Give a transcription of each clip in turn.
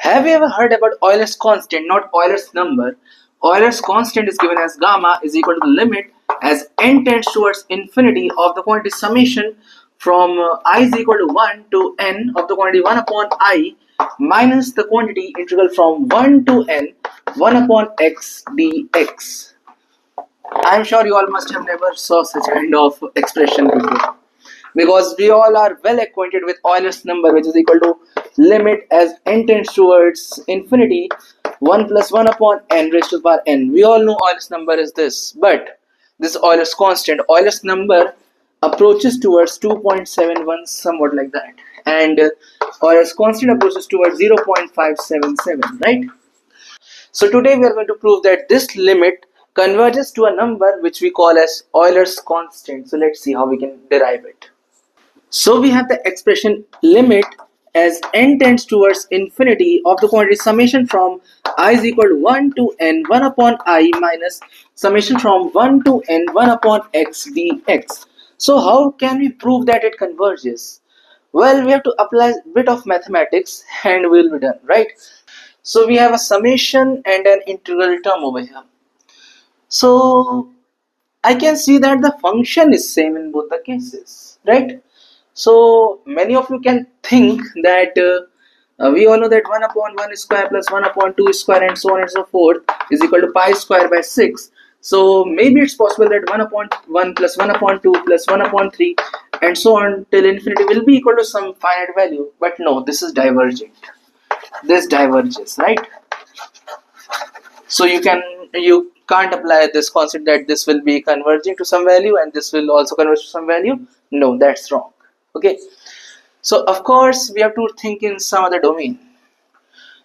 Have you ever heard about Euler's constant, not Euler's number? Euler's constant is given as gamma is equal to the limit as n tends towards infinity of the quantity summation from I is equal to 1 to n of the quantity 1 upon I minus the quantity integral from 1 to n 1 upon x dx. I am sure you all must have never saw such kind of expression before, because we all are well acquainted with Euler's number, which is equal to limit as n tends towards infinity 1 plus 1 upon n raised to the power n. We all know Euler's number is this, but this Euler's constant, Euler's number approaches towards 2.71, somewhat like that, and Euler's constant approaches towards 0.577, right? So today we are going to prove that this limit converges to a number which we call as Euler's constant. So let's see how we can derive it. So we have the expression limit as n tends towards infinity of the quantity summation from I is equal to 1 to n 1 upon I minus summation from 1 to n 1 upon x dx. So how can we prove that it converges? Well, we have to apply a bit of mathematics and we will be done, right? So we have a summation and an integral term over here. So I can see that the function is same in both the cases, right? So many of you can think that we all know that 1 upon 1 square plus 1 upon 2 square and so on and so forth is equal to pi square by 6. So maybe it's possible that 1 upon 1 plus 1 upon 2 plus 1 upon 3 and so on till infinity will be equal to some finite value. But no, this is divergent. This diverges, right? So you can't apply this concept that this will be converging to some value and this will also converge to some value. No, that's wrong. Okay, so of course we have to think in some other domain.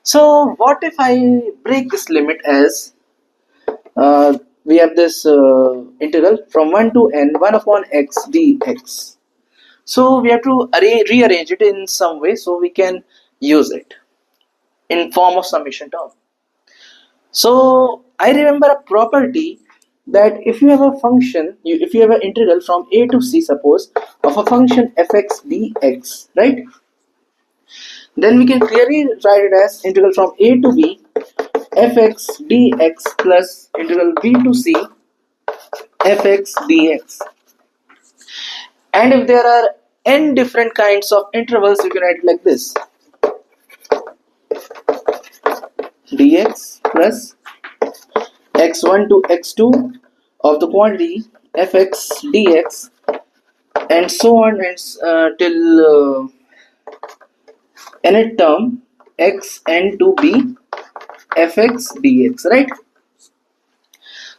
So what if I break this limit as we have this integral from 1 to n 1 upon x dx. So we have to rearrange it in some way so we can use it in form of summation term. So I remember a property that if you have a function, if you have an integral from a to c, suppose, of a function fx dx, right? Then we can clearly write it as integral from a to b fx dx plus integral b to c fx dx. And if there are n different kinds of intervals, you can write it like this: dx plus x1 to x2 of the quantity fx dx and so on and till nth term x n to b fx dx, right?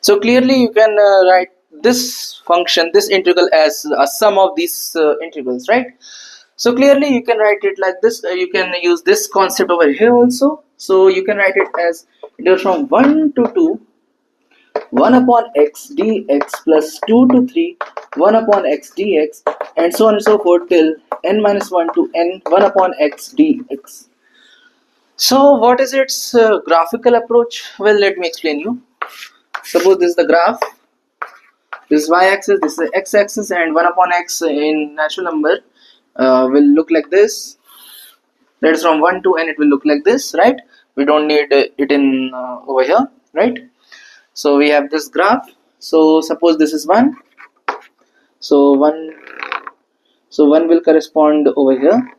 So clearly you can write this function, this integral, as a sum of these integrals, right? So clearly you can write it like this. You can use this concept over here also. So you can write it as integral from 1 to 2 1 upon x dx plus 2 to 3 1 upon x dx and so on and so forth till n minus 1 to n 1 upon x dx. So what is its graphical approach? Well, let me explain you. Suppose this is the graph, this is y-axis, this is x-axis, and 1 upon x in natural number will look like this. That is from 1 to n, it will look like this, right? We don't need it in over here, right? So we have this graph. So suppose this is 1. So 1 will correspond over here.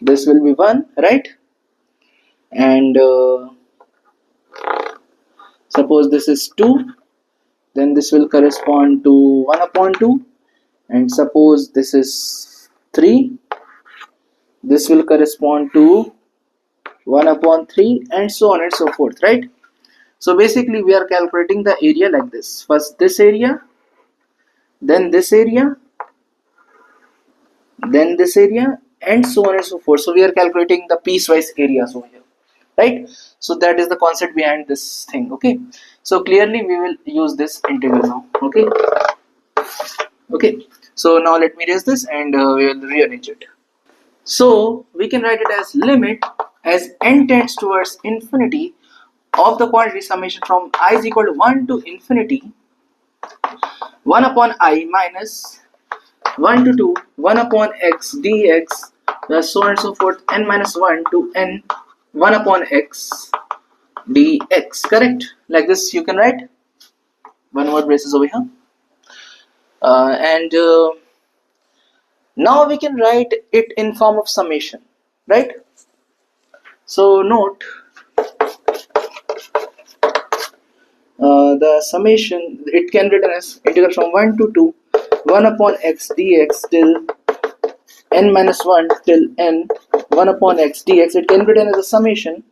This will be 1, right? And suppose this is 2. Then this will correspond to 1 upon 2. And suppose this is 3. This will correspond to 1 upon 3 and so on and so forth, right? So basically we are calculating the area like this. First this area, then this area, then this area, and so on and so forth. So we are calculating the piecewise areas over here, right? So that is the concept behind this thing, okay? So clearly we will use this integral now, okay? Okay, so now let me erase this and we will rearrange it. So we can write it as limit as n tends towards infinity of the quantity summation from I is equal to 1 to infinity 1 upon I minus 1 to 2 1 upon x dx plus so on and so forth n minus 1 to n 1 upon x dx, correct? Like this you can write, one more braces over here, and now we can write it in form of summation, right? So note, the summation, it can be written as integral from 1 to 2 1 upon x dx till n minus 1 till n 1 upon x dx. It can be written as a summation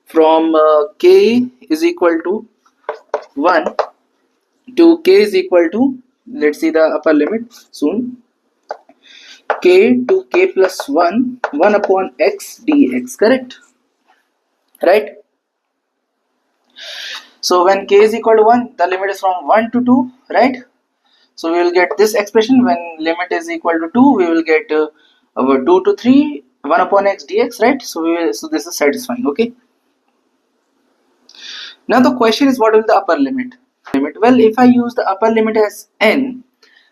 from k is equal to 1 to k is equal to, let's see the upper limit soon, k to k plus 1 1 upon x dx, correct? Right? So when k is equal to 1, the limit is from 1 to 2, right? So we will get this expression. When limit is equal to 2, we will get over 2 to 3 1 upon x dx, right? So so this is satisfying. Okay, now the question is, what will the upper limit? Well, if I use the upper limit as n,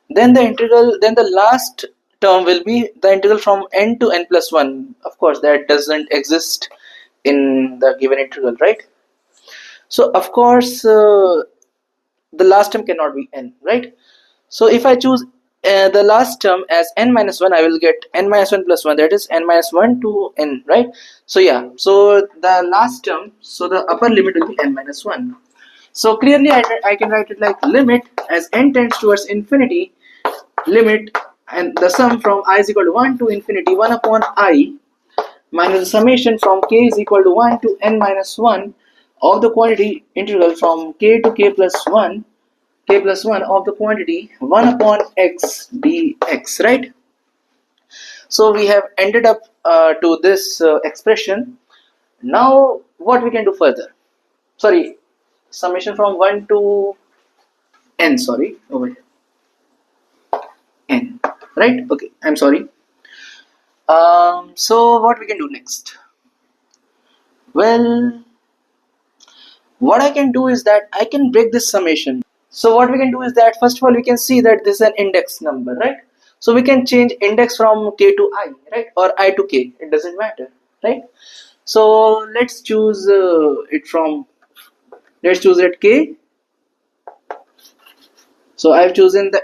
then the last term will be the integral from n to n plus 1. Of course, that doesn't exist in the given integral, right? So of course the last term cannot be n, right? So if I choose the last term as n minus 1, I will get n minus 1 plus 1, that is n minus 1 to n, right? So yeah, so the last term, so the upper limit will be n minus 1. So clearly I can write it like limit as n tends towards infinity, limit, and the sum from I is equal to 1 to infinity 1 upon I minus the summation from k is equal to 1 to n minus 1 of the quantity integral from k to k plus 1 of the quantity 1 upon x dx, right? So we have ended up to this expression. Now what we can do further? Sorry, summation from 1 to n, sorry, over here, n, right? Okay, I'm sorry. So what we can do next? Well, what I can do is that I can break this summation. So what we can do is that, first of all, we can see that this is an index number, right? So we can change index from k to I, right? Or I to k, it doesn't matter, right? So let's choose let's choose it k. So I've chosen the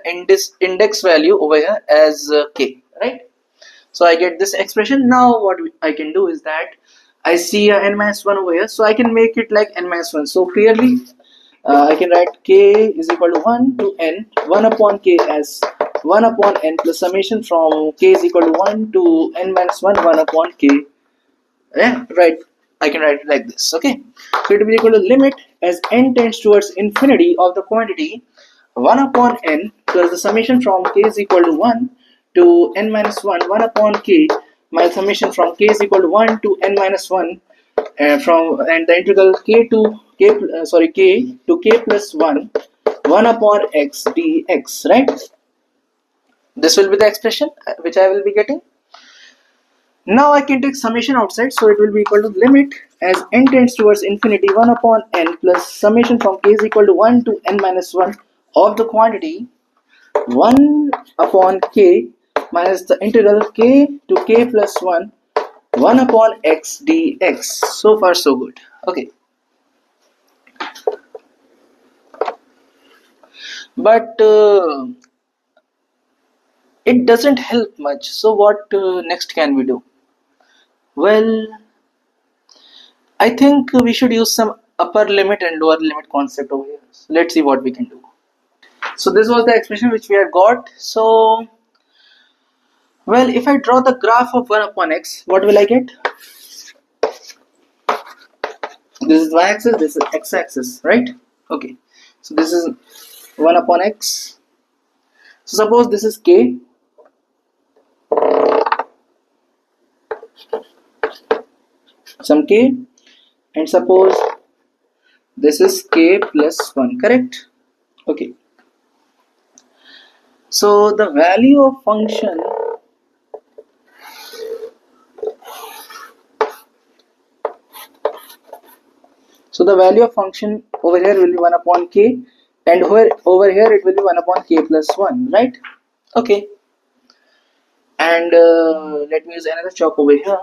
index value over here as k, right? So I get this expression. Now what I can do is that I see a n minus 1 over here, so I can make it like n minus 1. So clearly I can write k is equal to 1 to n 1 upon k as 1 upon n plus summation from k is equal to 1 to n minus 1 1 upon k. Yeah, right. I can write it like this. Okay, so it will be equal to limit as n tends towards infinity of the quantity 1 upon n plus the summation from k is equal to 1 to n minus 1 1 upon k minus summation from k is equal to 1 to n minus 1 from, and the integral k to k to k plus 1 1 upon x dx, right? This will be the expression which I will be getting. Now I can take summation outside, so it will be equal to limit as n tends towards infinity 1 upon n plus summation from k is equal to 1 to n minus 1 of the quantity 1 upon k minus the integral k to k plus 1 1 upon x dx. So far so good. Okay, but it doesn't help much. So what next can we do? Well, I think we should use some upper limit and lower limit concept over here. So let's see what we can do. So this was the expression which we had got. So, well, if I draw the graph of 1 upon x, what will I get? This is y-axis, this is x-axis, right? Okay, so this is 1 upon x. So suppose this is k, some k, and suppose this is k plus 1, correct? Okay, so the value of function over here will be 1 upon k, and over here it will be 1 upon k plus 1, right? Okay, and let me use another chalk over here.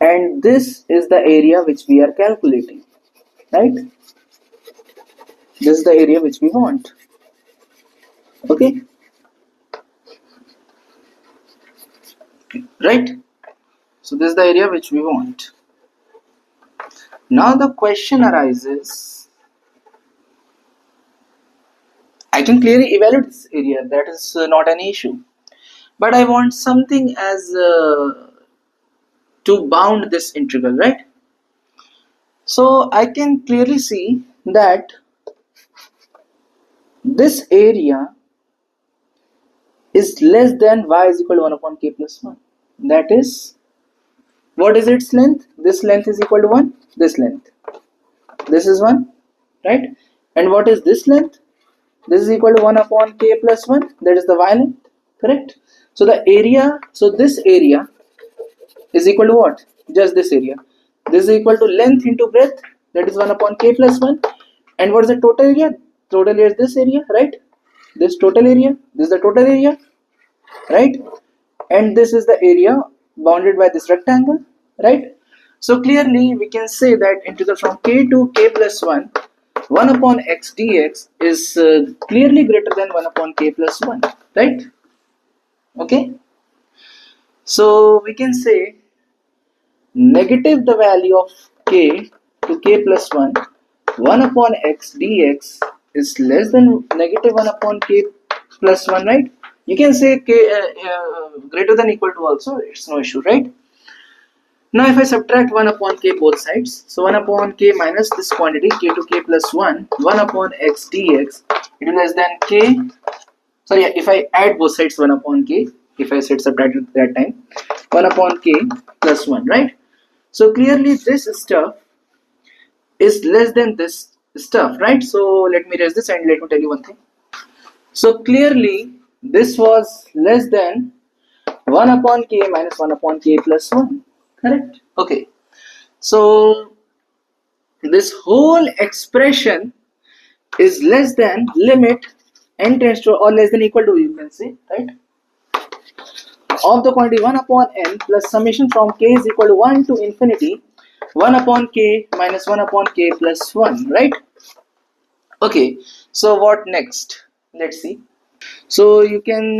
and this is the area which we are calculating, right? This is the area which we want. Okay, right? So this is the area which we want. Now the question arises, I can clearly evaluate this area, that is not an issue, but I want something as to bound this integral, right? So I can clearly see that this area is less than y is equal to 1 upon k plus 1. That is, what is its length? This length is equal to 1, this length. This is 1, right? And what is this length? This is equal to 1 upon k plus 1, that is the y length, correct? So the area, so this area is equal to what? Just this area. This is equal to length into breadth, that is 1 upon k plus 1. And what is the total area? Total area is this area, right? This total area, this is the total area, right? And this is the area bounded by this rectangle, right? So clearly we can say that integral from k to k plus 1, 1 upon x dx is clearly greater than 1 upon k plus 1, right? Okay, so we can say negative the value of k to k plus 1, 1 upon x dx is less than negative 1 upon k plus 1, right? You can say k greater than equal to also, it's no issue, right? Now if I subtract 1 upon k both sides, so 1 upon k minus this quantity k to k plus 1, 1 upon x dx, it is less than k, sorry, if I add both sides 1 upon k, if I said subtract at that time, 1 upon k plus 1, right? So clearly this stuff is less than this stuff, right? So let me erase this and let me tell you one thing. So clearly this was less than 1 upon k minus 1 upon k plus 1, correct? Okay, so this whole expression is less than limit n tends to or less than equal to, you can say, right, of the quantity 1 upon n plus summation from k is equal to 1 to infinity 1 upon k minus 1 upon k plus 1, right? Okay, so what next? Let's see. So you can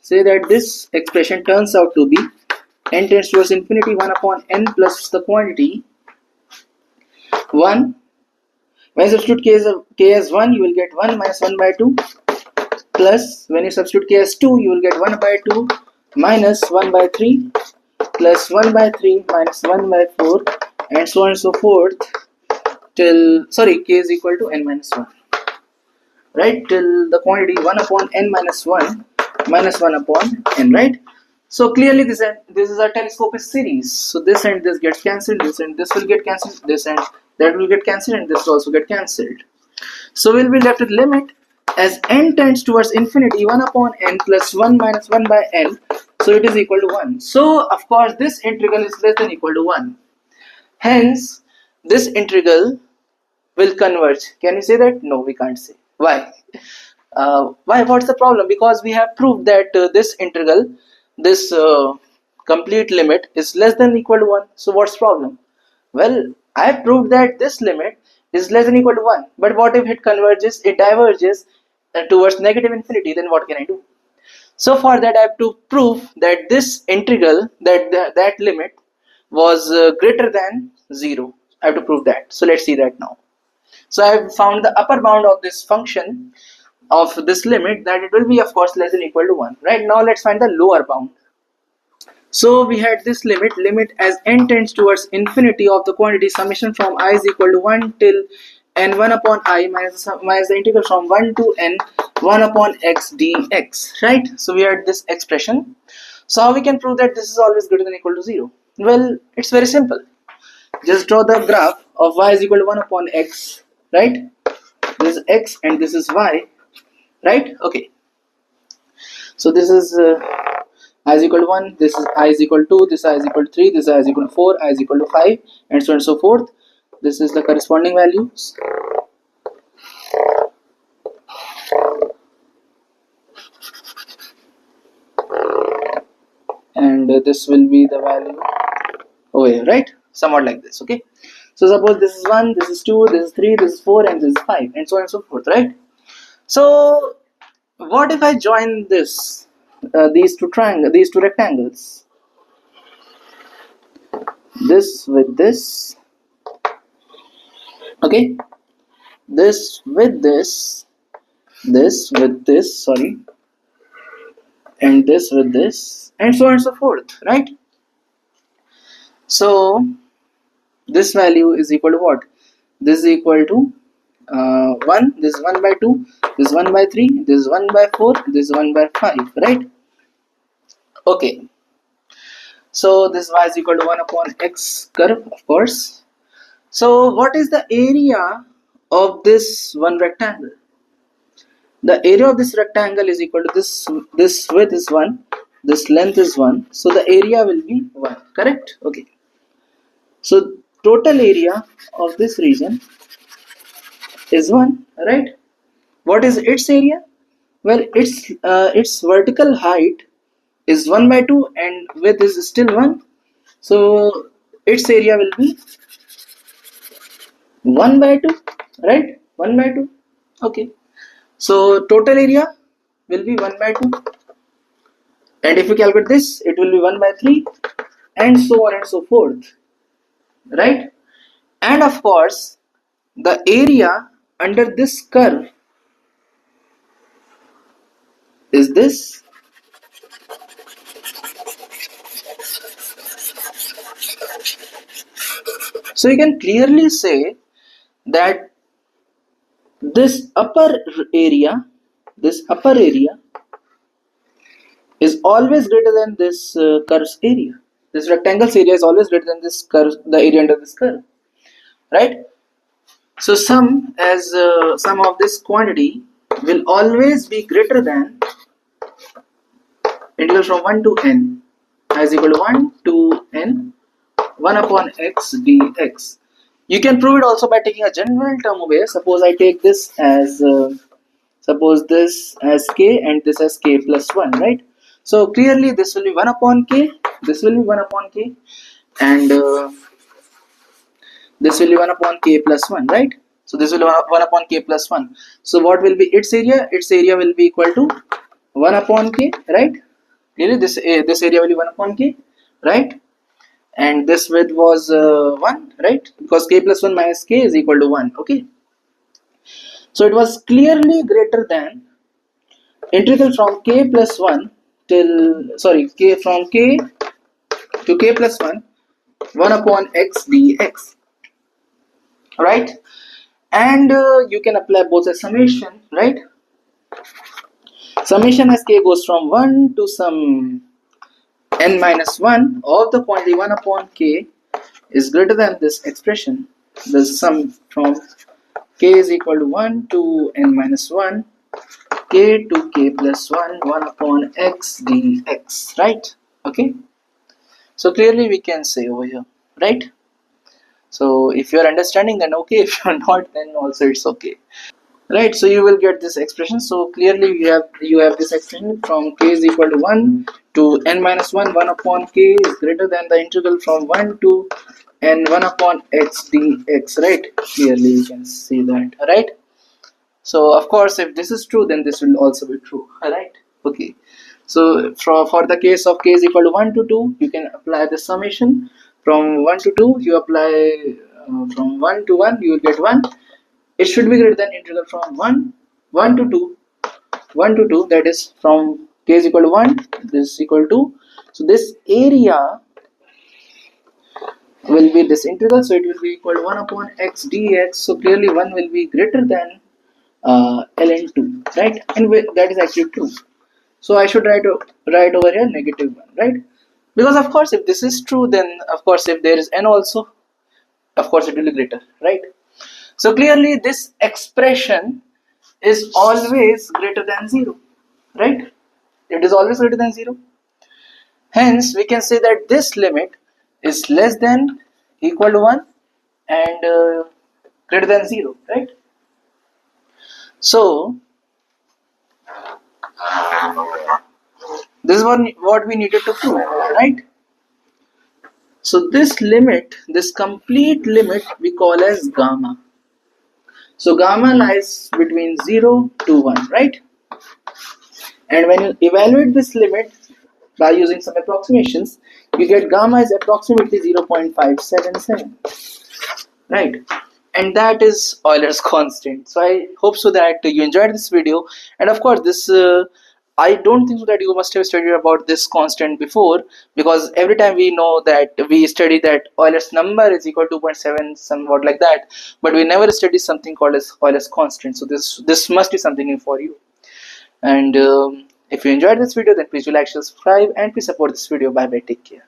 say that this expression turns out to be n tends towards infinity 1 upon n plus the quantity 1. When you substitute k as 1, you will get 1 minus 1 by 2, plus when you substitute k as 2, you will get 1 by 2 minus 1 by 3 plus 1 by 3 minus 1 by 4 and so on and so forth till, sorry, k is equal to n minus 1, right, till the quantity 1 upon n minus 1 minus 1 upon n, right? So clearly this is a telescopic series, so this and this gets cancelled, this and this will get cancelled, this and that will get cancelled, and this will also get cancelled. So we'll be left with limit as n tends towards infinity 1 upon n plus 1 minus 1 by n, so it is equal to 1. So of course this integral is less than equal to 1, hence this integral will converge. Can you say that? No, we can't say. Why? Why? What's the problem? Because we have proved that this integral, this complete limit is less than equal to 1. So what's the problem? Well, I have proved that this limit is less than equal to 1. But what if it converges, it diverges towards negative infinity? Then what can I do? So for that I have to prove that this integral, that limit was greater than 0. I have to prove that. So let's see that now. So I have found the upper bound of this function of this limit, that it will be of course less than equal to 1. Right, now let's find the lower bound. So we had this limit as n tends towards infinity of the quantity summation from I is equal to 1 till n 1 upon I minus the integral from 1 to n 1 upon x dx, right? So we had this expression. So how we can prove that this is always greater than equal to 0? Well, it's very simple. Just draw the graph of y is equal to 1 upon x, right? This is x and this is y, right? Okay, so this is I is equal to 1, this is I is equal to 2, this I is equal to 3, this I is equal to 4, I is equal to 5, and so on and so forth. This is the corresponding values. And this will be the value over here, right? Somewhat like this, okay? So suppose this is 1, this is 2, this is 3, this is 4, and this is 5, and so on and so forth, right? So what if I join this, these two rectangles, this with this, okay, this with this with this, sorry, and this with this, and so on and so forth, right? So this value is equal to what? This is equal to 1, this is 1 by 2, this is 1 by 3, this is 1 by 4, this is 1 by 5, right? Okay, so this y is equal to 1 upon x curve, of course. So what is the area of this one rectangle? The area of this rectangle is equal to this width is 1, this length is 1, so the area will be 1, correct? Okay, so total area of this region is 1, right? What is its area? Well, its vertical height is 1 by 2 and width is still 1, so its area will be 1 by 2, right? 1 by 2, okay. So total area will be 1 by 2, and if you calculate this, it will be 1 by 3, and so on and so forth, right? And of course, the area under this curve is this. So you can clearly say that this area, this upper area is always greater than this curve's area. This rectangle's area is always greater than this curve, the area under this curve, right? So sum of this quantity will always be greater than integral from 1 to n is equal to 1 to n 1 upon x dx. You can prove it also by taking a general term away. Suppose I take this as k and this as k plus 1, right? So clearly this will be 1 upon k, this will be 1 upon k, and this will be 1 upon k plus 1, right? So this will be 1 upon k plus 1. So what will be its area? Its area will be equal to 1 upon k, right? Clearly this area will be 1 upon k, right? And this width was 1, right? Because k plus 1 minus k is equal to 1, okay? So it was clearly greater than integral from k plus 1 till, sorry, k from k to k plus 1, 1 upon x dx, right? And you can apply both as summation, right? Summation as k goes from 1 to some n minus 1 of the quantity 1 upon k is greater than this expression. The sum from k is equal to 1 to n minus 1, k to k plus 1, 1 upon x dx, right? Okay, so clearly we can say over here, right? So if you are understanding, then okay. If you are not, then also it's okay, right? So you will get this expression. So clearly you have this expression from k is equal to 1 to n minus 1, 1 upon k is greater than the integral from 1 to n 1 upon x dx, right? Clearly you can see that, right? So of course if this is true, then this will also be true, right? Okay, so for the case of k is equal to 1 to 2, you can apply the summation from 1 to 2. You apply from 1 to 1, you will get 1. It should be greater than integral from 1 to 2, 1 to 2, that is from k is equal to 1, this is equal to, so this area will be this integral, so it will be equal to 1 upon x dx. So clearly 1 will be greater than ln2, right? And that is actually true. So I should write over here -1, right? Because of course if this is true, then of course if there is n also, of course it will be greater, right? So clearly this expression is always greater than 0, right? It is always greater than 0. Hence we can say that this limit is less than equal to 1 and greater than 0, right? So this is what we needed to prove, right? So this limit, this complete limit, we call as gamma. So gamma lies between 0 to 1, right? And when you evaluate this limit by using some approximations, you get gamma is approximately 0.577, right? And that is Euler's constant. So I hope so that you enjoyed this video. And of course, this I don't think so that you must have studied about this constant before, because every time we know that we study that Euler's number is equal to 2.7, somewhat like that, but we never study something called as Euler's constant. So this must be something new for you. And if you enjoyed this video, then please do like, share, subscribe, and please support this video. Bye bye, take care.